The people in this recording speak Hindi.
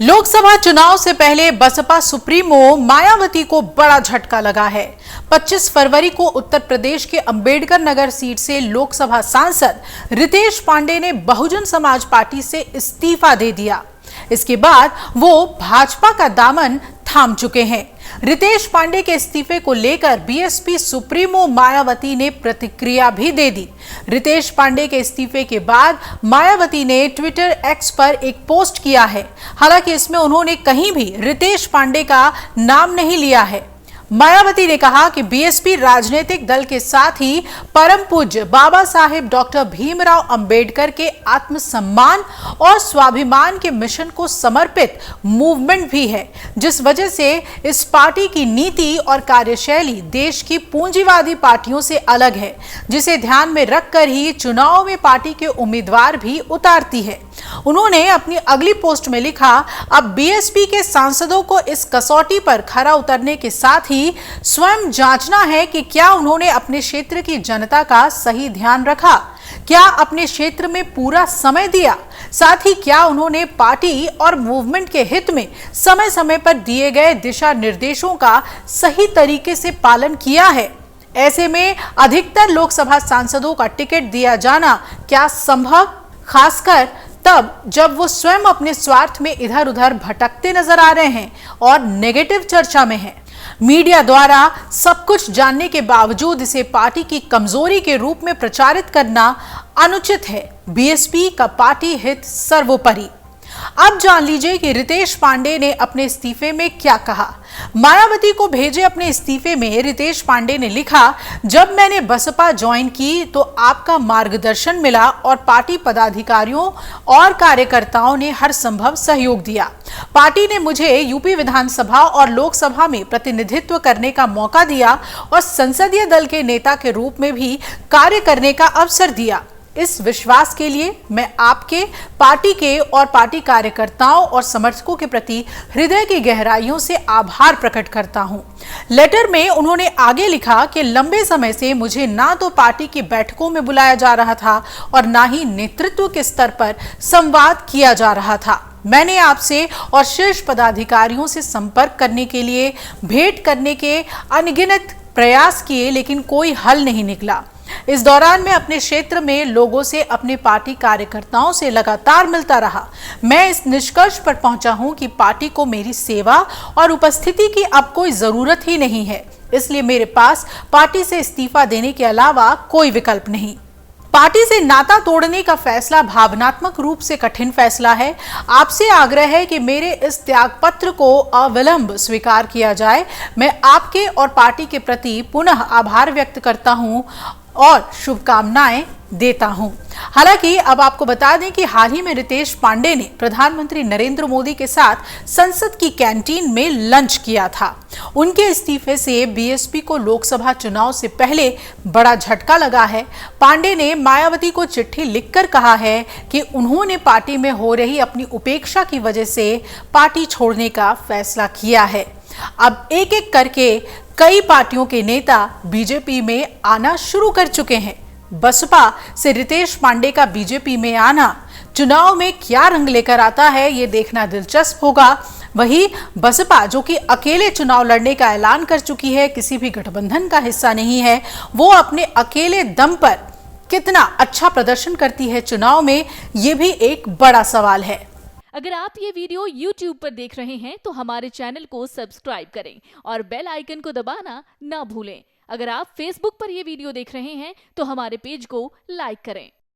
लोकसभा चुनाव से पहले बसपा सुप्रीमो मायावती को बड़ा झटका लगा है। 25 फरवरी को उत्तर प्रदेश के अंबेडकर नगर सीट से लोकसभा सांसद रितेश पांडे ने बहुजन समाज पार्टी से इस्तीफा दे दिया। इसके बाद वो भाजपा का दामन थाम चुके हैं। रितेश पांडे के इस्तीफे को लेकर बीएसपी सुप्रीमो मायावती ने प्रतिक्रिया भी दे दी। रितेश पांडे के इस्तीफे के बाद मायावती ने ट्विटर एक्स पर एक पोस्ट किया है। हालांकि इसमें उन्होंने कहीं भी रितेश पांडे का नाम नहीं लिया है। मायावती ने कहा कि बीएसपी राजनीतिक दल के साथ ही परम पूज्य बाबा साहेब डॉक्टर भीमराव अंबेडकर के आत्मसम्मान और स्वाभिमान के मिशन को समर्पित मूवमेंट भी है, जिस वजह से इस पार्टी की नीति और कार्यशैली देश की पूंजीवादी पार्टियों से अलग है, जिसे ध्यान में रखकर ही चुनाव में पार्टी के उम्मीदवार भी उतारती है। उन्होंने अपनी अगली पोस्ट में लिखा, अब बीएसपी के सांसदों को इस कसौटी पर खरा उतरने के साथ ही स्वयं जांचना है कि क्या उन्होंने अपने क्षेत्र की जनता का सही ध्यान रखा, क्या अपने क्षेत्र में पूरा समय दिया, साथ ही क्या उन्होंने पार्टी और मूवमेंट के हित में समय समय पर दिए गए दिशा निर्देशों का सही तरीके से पालन किया है। ऐसे में अधिकतर लोकसभा सांसदों का टिकट दिया जाना क्या संभव, खासकर तब जब वो स्वयं अपने स्वार्थ में इधर उधर भटकते नजर आ रहे हैं और नेगेटिव चर्चा में हैं। मीडिया द्वारा सब कुछ जानने के बावजूद इसे पार्टी की कमजोरी के रूप में प्रचारित करना अनुचित है। बीएसपी का पार्टी हित सर्वोपरि। अब जान लीजिए कि रितेश पांडे ने अपने इस्तीफे में क्या कहा। मायावती को भेजे अपने इस्तीफे में रितेश पांडे ने लिखा, जब मैंने बसपा ज्वाइन की तो आपका मार्गदर्शन मिला और पार्टी पदाधिकारियों और कार्यकर्ताओं ने हर संभव सहयोग दिया। पार्टी ने मुझे यूपी विधानसभा और लोकसभा में प्रतिनिधित्व करने का मौका दिया और संसदीय दल के नेता के रूप में भी कार्य करने का अवसर दिया। इस विश्वास के लिए मैं आपके, पार्टी के और पार्टी कार्यकर्ताओं और समर्थकों के प्रति हृदय की गहराइयों से आभार प्रकट करता हूं। लेटर में उन्होंने आगे लिखा कि लंबे समय से मुझे ना तो पार्टी की बैठकों में बुलाया जा रहा था और ना ही नेतृत्व के स्तर पर संवाद किया जा रहा था। मैंने आपसे और शीर्ष पदाधिकारियों से संपर्क करने के लिए भेंट करने के अनगिनत प्रयास किए, लेकिन कोई हल नहीं निकला। इस दौरान मैं अपने क्षेत्र में लोगों से, अपने पार्टी कार्यकर्ताओं से लगातार मिलता रहा। मैं इस निष्कर्ष पर पहुंचा हूं कि पार्टी को मेरी सेवा और उपस्थिति की अब कोई जरूरत ही नहीं है, इसलिए मेरे पास पार्टी से इस्तीफा देने के अलावा कोई विकल्प नहीं। पार्टी से नाता तोड़ने का फैसला भावनात्मक रूप से कठिन फैसला है। आपसे आग्रह है कि मेरे इस त्यागपत्र को अविलंब स्वीकार किया जाए। मैं आपके और पार्टी के प्रति पुनः आभार व्यक्त करता हूं और शुभकामनाएं देता हूं। हालांकि अब आपको बता दें कि हाल ही में रितेश पांडे ने प्रधानमंत्री नरेंद्र मोदी के साथ संसद की कैंटीन में लंच किया था। उनके इस्तीफे से बीएसपी को लोकसभा चुनाव से पहले बड़ा झटका लगा है। पांडे ने मायावती को चिट्ठी लिखकर कहा है कि उन्होंने पार्टी में हो रही अपनी उपेक्षा की वजह से पार्टी छोड़ने का फैसला किया है। अब एक एक करके कई पार्टियों के नेता बीजेपी में आना शुरू कर चुके हैं। बसपा से रितेश पांडे का बीजेपी में आना चुनाव में क्या रंग लेकर आता है, ये देखना दिलचस्प होगा। वहीं बसपा, जो कि अकेले चुनाव लड़ने का ऐलान कर चुकी है, किसी भी गठबंधन का हिस्सा नहीं है, वो अपने अकेले दम पर कितना अच्छा प्रदर्शन करती है चुनाव में, ये भी एक बड़ा सवाल है। अगर आप ये वीडियो YouTube पर देख रहे हैं तो हमारे चैनल को सब्सक्राइब करें और बेल आइकन को दबाना ना भूलें। अगर आप Facebook पर ये वीडियो देख रहे हैं तो हमारे पेज को लाइक करें।